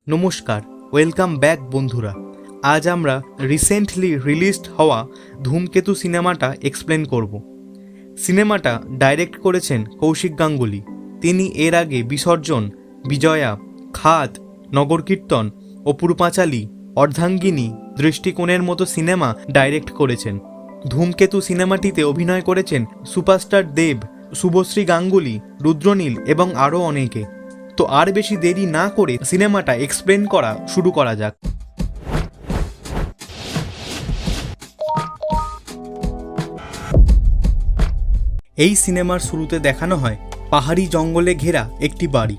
নমস্কার, welcome back বন্ধুরা। আজ আমরা রিসেন্টলি রিলিজড হওয়া ধূমকেতু সিনেমাটা এক্সপ্লেন করব। সিনেমাটা ডাইরেক্ট করেছেন কৌশিক গাঙ্গুলি। তিনি এর আগে বিসর্জন, বিজয়া, খাদ, নগরকীর্তন, অপুর পাঁচালী, অর্ধাঙ্গিনী, দৃষ্টিকোণের মতো সিনেমা ডাইরেক্ট করেছেন। ধূমকেতু সিনেমাটিতে অভিনয় করেছেন সুপারস্টার দেব, শুভশ্রী গাঙ্গুলি, রুদ্রনীল এবং আরও অনেকে। তো আর বেশি দেরি না করে সিনেমাটা এক্সপ্লেন করা শুরু করা যাক। এই সিনেমার শুরুতে দেখানো হয় পাহাড়ি জঙ্গলে ঘেরা একটি বাড়ি।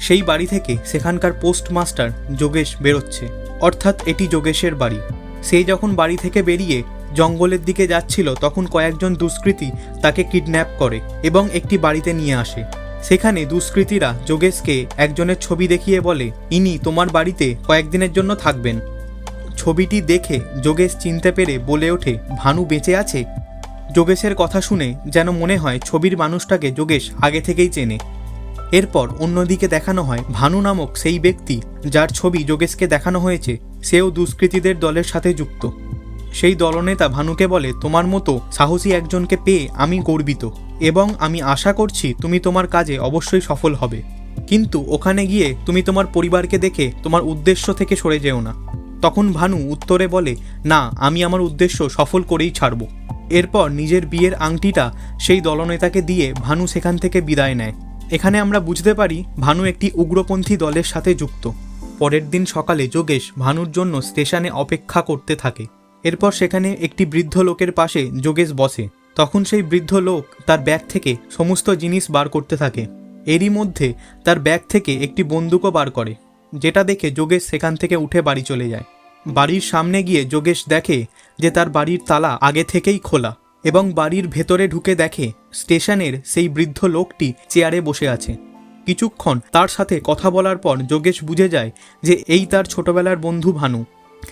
সেই বাড়ি থেকে সেখানকার পোস্টমাস্টার যোগেশ বেরোচ্ছে, অর্থাৎ এটি যোগেশের বাড়ি। সে যখন বাড়ি থেকে বেরিয়ে জঙ্গলের দিকে যাচ্ছিল তখন কয়েকজন দুষ্কৃতী তাকে কিডন্যাপ করে এবং একটি বাড়িতে নিয়ে আসে। সেখানে দুষ্কৃতীরা যোগেশকে একজনের ছবি দেখিয়ে বলে, ইনি তোমার বাড়িতে কয়েকদিনের জন্য থাকবেন। ছবিটি দেখে যোগেশ চিনতে পেরে বলে ওঠে, ভানু বেঁচে আছে। যোগেশের কথা শুনে যেন মনে হয় ছবির মানুষটাকে যোগেশ আগে থেকেই চেনে। এরপর অন্যদিকে দেখানো হয় ভানু নামক সেই ব্যক্তি যার ছবি যোগেশকে দেখানো হয়েছে, সেও দুষ্কৃতীদের দলের সাথে যুক্ত। সেই দলনেতা ভানুকে বলে, তোমার মতো সাহসী একজনকে পেয়ে আমি গর্বিত এবং আমি আশা করছি তুমি তোমার কাজে অবশ্যই সফল হবে, কিন্তু ওখানে গিয়ে তুমি তোমার পরিবারকে দেখে তোমার উদ্দেশ্য থেকে সরে যেও না। তখন ভানু উত্তরে বলে, না, আমি আমার উদ্দেশ্য সফল করেই ছাড়ব। এরপর নিজের বিয়ের আংটিটা সেই দলনেতাকে দিয়ে ভানু সেখান থেকে বিদায় নেয়। এখানে আমরা বুঝতে পারি ভানু একটি উগ্রপন্থী দলের সাথে যুক্ত। পরের দিন সকালে যোগেশ ভানুর জন্য স্টেশনে অপেক্ষা করতে থাকে। এরপর সেখানে একটি বৃদ্ধ লোকের পাশে যোগেশ বসে। তখন সেই বৃদ্ধ লোক তার ব্যাগ থেকে সমস্ত জিনিস বার করতে থাকে। এরই মধ্যে তার ব্যাগ থেকে একটি বন্দুকও বার করে, যেটা দেখে যোগেশ সেখান থেকে উঠে বাড়ি চলে যায়। বাড়ির সামনে গিয়ে যোগেশ দেখে যে তার বাড়ির তালা আগে থেকেই খোলা এবং বাড়ির ভেতরে ঢুকে দেখে স্টেশনের সেই বৃদ্ধ লোকটি চেয়ারে বসে আছে। কিছুক্ষণ তার সাথে কথা বলার পর যোগেশ বুঝে যায় যে এই তার ছোটবেলার বন্ধু ভানু।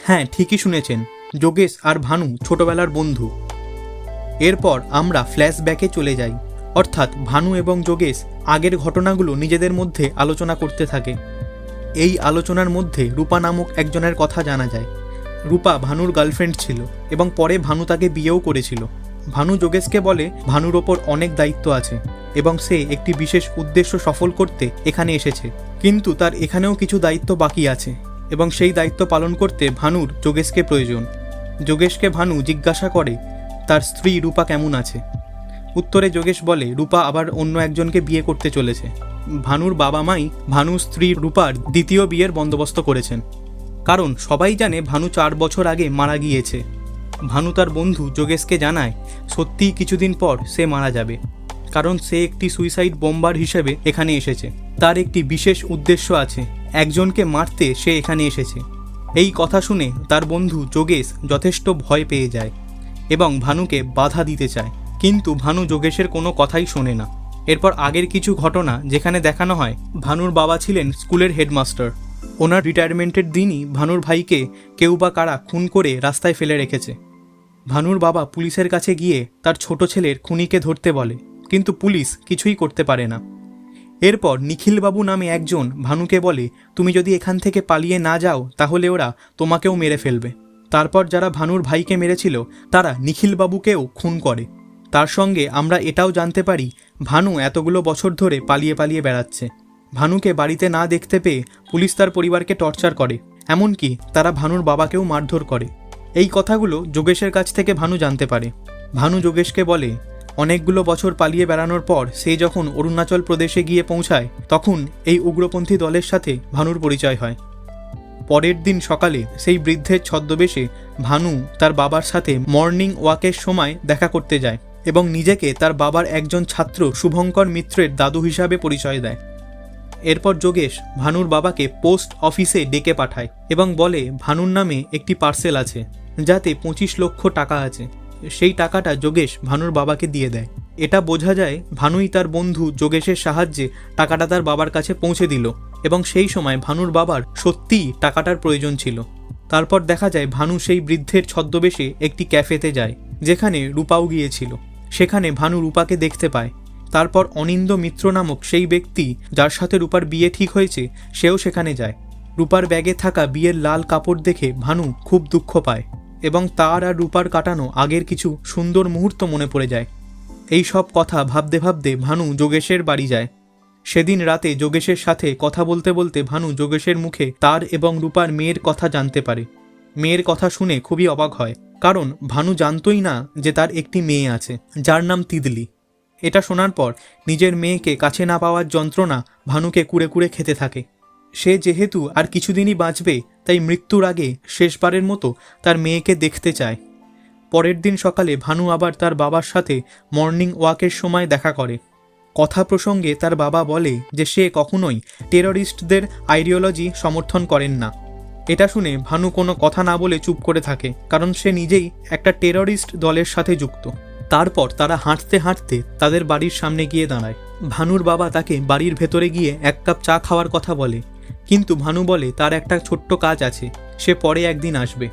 হ্যাঁ, ঠিকই শুনেছেন, যোগেশ আর ভানু ছোটবেলার বন্ধু। এরপর আমরা ফ্ল্যাশব্যাকে চলে যাই, অর্থাৎ ভানু এবং যোগেশ আগের ঘটনাগুলো নিজেদের মধ্যে আলোচনা করতে থাকে। এই আলোচনার মধ্যে রূপা নামক একজনের কথা জানা যায়। রূপা ভানুর গার্লফ্রেন্ড ছিল এবং পরে ভানু তাকে বিয়েও করেছিল। ভানু যোগেশকে বলে ভানুর ওপর অনেক দায়িত্ব আছে এবং সে একটি বিশেষ উদ্দেশ্য সফল করতে এখানে এসেছে, কিন্তু তার এখানেও কিছু দায়িত্ব বাকি আছে এবং সেই দায়িত্ব পালন করতে ভানুর যোগেশকে প্রয়োজন। যোগেশকে ভানু জিজ্ঞাসা করে তার স্ত্রী রূপা কেমন আছে। উত্তরে যোগেশ বলে রূপা আবার অন্য একজনকে বিয়ে করতে চলেছে। ভানুর বাবা মাই ভানুর স্ত্রী রূপার দ্বিতীয় বিয়ের বন্দোবস্ত করেছেন, কারণ সবাই জানে ভানু 4 বছর আগে মারা গিয়েছে। ভানু তার বন্ধু যোগেশকে জানায় সত্যিই কিছুদিন পর সে মারা যাবে, কারণ সে একটি সুইসাইড বোম্বার হিসেবে এখানে এসেছে। তার একটি বিশেষ উদ্দেশ্য আছে, একজনকে মারতে সে এখানে এসেছে। এই কথা শুনে তার বন্ধু যোগেশ যথেষ্ট ভয় পেয়ে যায় এবং ভানুকে বাধা দিতে চায়, কিন্তু ভানু যোগেশের কোনো কথাই শোনে না। এরপর আগের কিছু ঘটনা যেখানে দেখানো হয় ভানুর বাবা ছিলেন স্কুলের হেডমাস্টার। ওনার রিটায়ারমেন্টের দিনই ভানুর ভাইকে কেউ বা কারা খুন করে রাস্তায় ফেলে রেখেছে। ভানুর বাবা পুলিশের কাছে গিয়ে তার ছোট ছেলের খুনিকে ধরতে বলে, কিন্তু পুলিশ কিছুই করতে পারে না। এরপর নিখিলবাবু নামে একজন ভানুকে বলে, তুমি যদি এখান থেকে পালিয়ে না যাও তাহলে ওরা তোমাকেও মেরে ফেলবে। তারপর যারা ভানুর ভাইকে মেরেছিল তারা নিখিলবাবুকেও খুন করে। তার সঙ্গে আমরা এটাও জানতে পারি ভানু এতগুলো বছর ধরে পালিয়ে পালিয়ে বেড়াচ্ছে। ভানুকে বাড়িতে না দেখতে পেয়ে পুলিশ তার পরিবারকে টর্চার করে, এমনকি তারা ভানুর বাবাকেও মারধর করে। এই কথাগুলো যোগেশের কাছ থেকে ভানু জানতে পারে। ভানু যোগেশকে বলে অনেকগুলো বছর পালিয়ে বেড়ানোর পর সে যখন অরুণাচল প্রদেশে গিয়ে পৌঁছায় তখন এই উগ্রপন্থী দলের সাথে ভানুর পরিচয় হয়। পরের দিন সকালে সেই বৃদ্ধের ছদ্মবেশে ভানু তার বাবার সাথে মর্নিং ওয়াকের সময় দেখা করতে যায় এবং নিজেকে তার বাবার একজন ছাত্র শুভঙ্কর মিত্রের দাদু হিসাবে পরিচয় দেয়। এরপর যোগেশ ভানুর বাবাকে পোস্ট অফিসে ডেকে পাঠায় এবং বলে ভানুর নামে একটি পার্সেল আছে যাতে 25 লক্ষ টাকা আছে। সেই টাকাটা যোগেশ ভানুর বাবাকে দিয়ে দেয়। এটা বোঝা যায় ভানুই তার বন্ধু যোগেশের সাহায্যে টাকাটা তার বাবার কাছে পৌঁছে দিল এবং সেই সময় ভানুর বাবার সত্যিই টাকাটার প্রয়োজন ছিল। তারপর দেখা যায় ভানু সেই বৃদ্ধের ছদ্মবেশে একটি ক্যাফেতে যায় যেখানে রূপাও গিয়েছিল। সেখানে ভানু রূপাকে দেখতে পায়। তারপর অনিন্দ মিত্র নামক সেই ব্যক্তি যার সাথে রূপার বিয়ে ঠিক হয়েছে সেও সেখানে যায়। রূপার ব্যাগে থাকা বিয়ের লাল কাপড় দেখে ভানু খুব দুঃখ পায় এবং তার আর রূপার কাটানো আগের কিছু সুন্দর মুহূর্ত মনে পড়ে যায়। এই সব কথা ভাবতে ভাবতে ভানু যোগেশের বাড়ি যায়। সেদিন রাতে যোগেশের সাথে কথা বলতে বলতে ভানু যোগেশের মুখে তার এবং রূপার মেয়ের কথা জানতে পারে। মেয়ের কথা শুনে খুবই অবাক হয়, কারণ ভানু জানতই না যে তার একটি মেয়ে আছে যার নাম তিতলি। এটা শোনার পর নিজের মেয়েকে কাছে না পাওয়ার যন্ত্রণা ভানুকে কুড়ে কুড়ে খেতে থাকে। সে যেহেতু আর কিছুদিনই বাঁচবে, তাই মৃত্যুর আগে শেষবারের মতো তার মেয়েকে দেখতে চায়। পরের দিন সকালে ভানু আবার তার বাবার সাথে মর্নিং ওয়াকের সময় দেখা করে। কথা প্রসঙ্গে তার বাবা বলে যে সে কখনোই টেররিস্টদের আইডিওলজি সমর্থন করেন না। এটা শুনে ভানু কোনো কথা না বলে চুপ করে থাকে, কারণ সে নিজেই একটা টেররিস্ট দলের সাথে যুক্ত। তারপর তারা হাঁটতে হাঁটতে তাদের বাড়ির সামনে গিয়ে দাঁড়ায়। ভানুর বাবা তাকে বাড়ির ভেতরে গিয়ে 1 কাপ চা খাওয়ার কথা বলে, কিন্তু ভানু বলে তার একটা ছোট্ট কাজ আছে, সে পরে একদিন আসবে।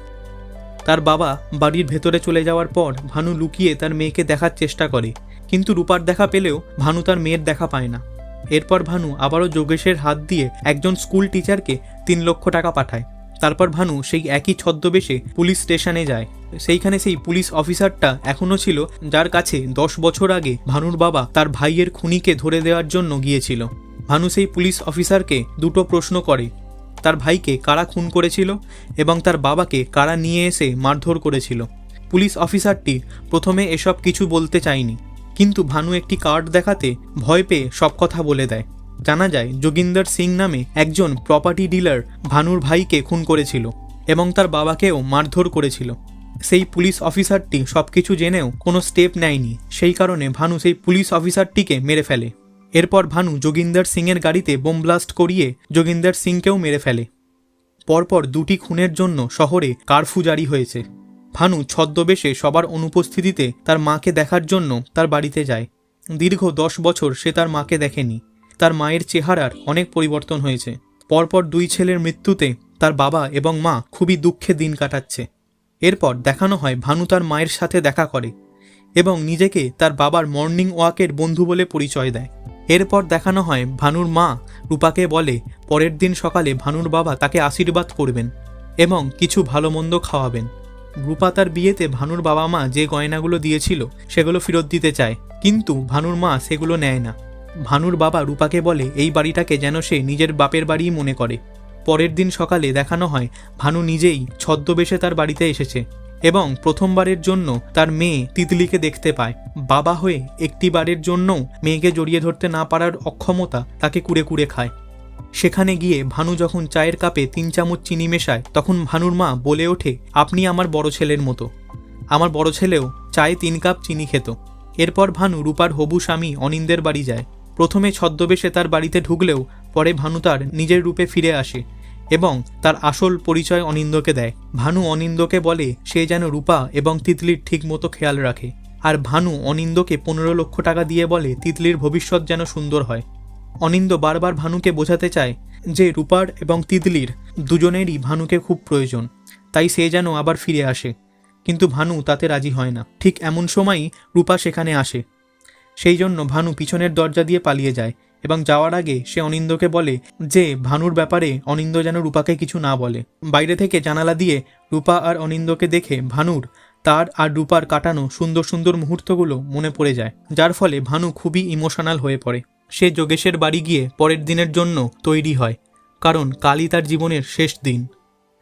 তার বাবা বাড়ির ভেতরে চলে যাওয়ার পর ভানু লুকিয়ে তার মেয়েকে দেখার চেষ্টা করে, কিন্তু রূপার দেখা পেলেও ভানু তার মেয়ের দেখা পায় না। এরপর ভানু আবারও যোগেশের হাত দিয়ে একজন স্কুল টিচারকে 3 লক্ষ টাকা পাঠায়। তারপর ভানু সেই একই ছদ্মবেশে পুলিশ স্টেশনে যায়। সেইখানে সেই পুলিশ অফিসারটা এখনও ছিল, যার কাছে 10 বছর আগে ভানুর বাবা তার ভাইয়ের খুনিকে ধরে দেওয়ার জন্য গিয়েছিল। ভানু সেই পুলিশ অফিসারকে 2টো প্রশ্ন করে, তার ভাইকে কারা খুন করেছিল এবং তার বাবাকে কারা নিয়ে এসে মারধর করেছিল। পুলিশ অফিসারটি প্রথমে এসব কিছু বলতে চায়নি, কিন্তু ভানু একটি কার্ড দেখাতে ভয় পেয়ে সব কথা বলে দেয়। জানা যায় যোগিন্দর সিং নামে একজন প্রপার্টি ডিলার ভানুর ভাইকে খুন করেছিল এবং তার বাবাকেও মারধর করেছিল। সেই পুলিশ অফিসারটি সবকিছু জেনেও কোনো স্টেপ নেয়নি, সেই কারণে ভানু সেই পুলিশ অফিসারটিকে মেরে ফেলে। এরপর ভানু যোগিন্দর সিংয়ের গাড়িতে বোম ব্লাস্ট করিয়ে যোগিন্দর সিংকেও মেরে ফেলে। পরপর 2টি খুনের জন্য শহরে কারফিউ জারি হয়েছে। ভানু ছদ্মবেশে সবার অনুপস্থিতিতে তার মাকে দেখার জন্য তার বাড়িতে যায়। দীর্ঘ 10 বছর সে তার মাকে দেখেনি। তার মায়ের চেহারার অনেক পরিবর্তন হয়েছে। পরপর 2 ছেলের মৃত্যুতে তার বাবা এবং মা খুবই দুঃখে দিন কাটাচ্ছে। এরপর দেখানো হয় ভানু তার মায়ের সাথে দেখা করে এবং নিজেকে তার বাবার মর্নিং ওয়াকের বন্ধু বলে পরিচয় দেয়। এরপর দেখানো হয় ভানুর মা রূপাকে বলে পরের দিন সকালে ভানুর বাবা তাকে আশীর্বাদ করবেন এবং কিছু ভালো মন্দ খাওয়াবেন। রূপা তার বিয়েতে ভানুর বাবা মা যে গয়নাগুলো দিয়েছিল সেগুলো ফেরত দিতে চায়, কিন্তু ভানুর মা সেগুলো নেয় না। ভানুর বাবা রূপাকে বলে এই বাড়িটাকে যেন সে নিজের বাপের বাড়িই মনে করে। পরের দিন সকালে দেখানো হয় ভানু নিজেই ছদ্মবেশে তার বাড়িতে এসেছে এবং প্রথমবারের জন্য তার মেয়ে তিতলিকে দেখতে পায়। বাবা হয়ে একটি বারের জন্যও মেয়েকে জড়িয়ে ধরতে না পারার অক্ষমতা তাকে কুড়ে কুড়ে খায়। সেখানে গিয়ে ভানু যখন চায়ের কাপে 3 চামচ চিনি মেশায়, তখন ভানুর মা বলে ওঠে, আপনি আমার বড় ছেলের মতো। আমার বড় ছেলেও চায়ে 3 কাপ চিনি খেত। এরপর ভানু রূপার হবু স্বামী অনিন্দের বাড়ি যায়। প্রথমে ছদ্মবেশে তার বাড়িতে ঢুকলেও পরে ভানু তার নিজের রূপে ফিরে আসে এবং তার আসল পরিচয় অনিন্দকে দেয়। ভানু অনিন্দকে বলে সে যেন রূপা এবং তিতলির ঠিক মতো খেয়াল রাখে, আর ভানু অনিন্দকে 15 লক্ষ টাকা দিয়ে বলে তিতলির ভবিষ্যৎ যেন সুন্দর হয়। অনিন্দ বারবার ভানুকে বোঝাতে চায় যে রূপার এবং তিতলির দুজনেরই ভানুকে খুব প্রয়োজন, তাই সে যেন আবার ফিরে আসে, কিন্তু ভানু তাতে রাজি হয় না। ঠিক এমন সময়ই রূপা সেখানে আসে। সেই জন্য ভানু পিছনের দরজা দিয়ে পালিয়ে যায় এবং যাওয়ার আগে সে অনিন্দকে বলে যে ভানুর ব্যাপারে অনিন্দ যেন রূপাকে কিছু না বলে। বাইরে থেকে জানালা দিয়ে রূপা আর অনিন্দকে দেখে ভানুর তার আর রূপার কাটানো সুন্দর সুন্দর মুহূর্তগুলো মনে পড়ে যায়, যার ফলে ভানু খুবই ইমোশনাল হয়ে পড়ে। সে যোগেশের বাড়ি গিয়ে পরের দিনের জন্য তৈরি হয়, কারণ কালই তার জীবনের শেষ দিন।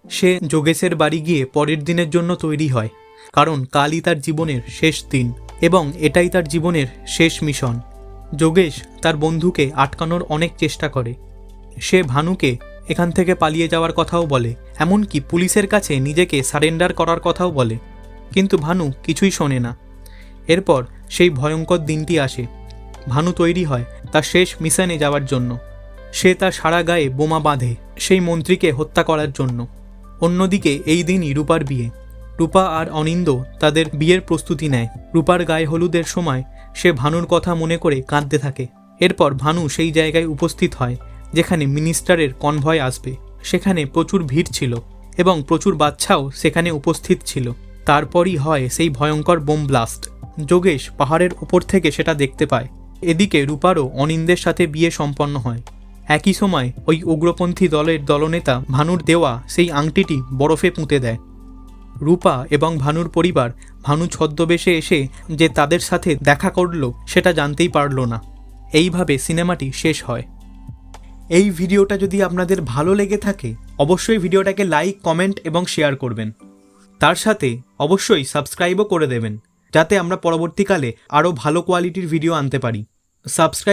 সে যোগেশের বাড়ি গিয়ে পরের দিনের জন্য তৈরি হয়, কারণ কালই তার জীবনের শেষ দিন এবং এটাই তার জীবনের শেষ মিশন। যোগেশ তার বন্ধুকে আটকানোর অনেক চেষ্টা করে। সে ভানুকে এখান থেকে পালিয়ে যাওয়ার কথাও বলে, এমনকি পুলিশের কাছে নিজেকে সারেন্ডার করার কথাও বলে, কিন্তু ভানু কিছুই শোনে না। এরপর সেই ভয়ঙ্কর দিনটি আসে। ভানু তৈরি হয় তার শেষ মিশনে যাওয়ার জন্য। সে তার সারা গায়ে বোমা বাঁধে সেই মন্ত্রীকে হত্যা করার জন্য। অন্যদিকে এই দিনই রূপার বিয়ে। রূপা আর অনিন্দ তাদের বিয়ের প্রস্তুতি নেয়। রূপার গায়ে হলুদের সময় সে ভানুর কথা মনে করে কাঁদতে থাকে। এরপর ভানু সেই জায়গায় উপস্থিত হয় যেখানে মিনিস্টারের কনভয় আসবে। সেখানে প্রচুর ভিড় ছিল এবং প্রচুর বাচ্চাও সেখানে উপস্থিত ছিল। তারপরই হয় সেই ভয়ঙ্কর বোম ব্লাস্ট। যোগেশ পাহাড়ের ওপর থেকে সেটা দেখতে পায়। এদিকে রূপারও অনিন্দের সাথে বিয়ে সম্পন্ন হয়। একই সময় ওই উগ্রপন্থী দলের দলনেতা ভানুর দেওয়া সেই আংটিটি বরফে পুঁতে দেয়। রূপা এবং ভানুর পরিবার ভানু ছদ্মবেশে এসে যে তাদের সাথে দেখা করল সেটা জানতেই পারল না। এইভাবে সিনেমাটি শেষ হয়। এই ভিডিওটা যদি আপনাদের ভালো লেগে থাকে অবশ্যই ভিডিওটাকে লাইক, কমেন্ট এবং শেয়ার করবেন। তার সাথে অবশ্যই সাবস্ক্রাইবও করে দেবেন, যাতে আমরা পরবর্তীকালে আরও ভালো কোয়ালিটির ভিডিও আনতে পারি। সাবস্ক্রাইব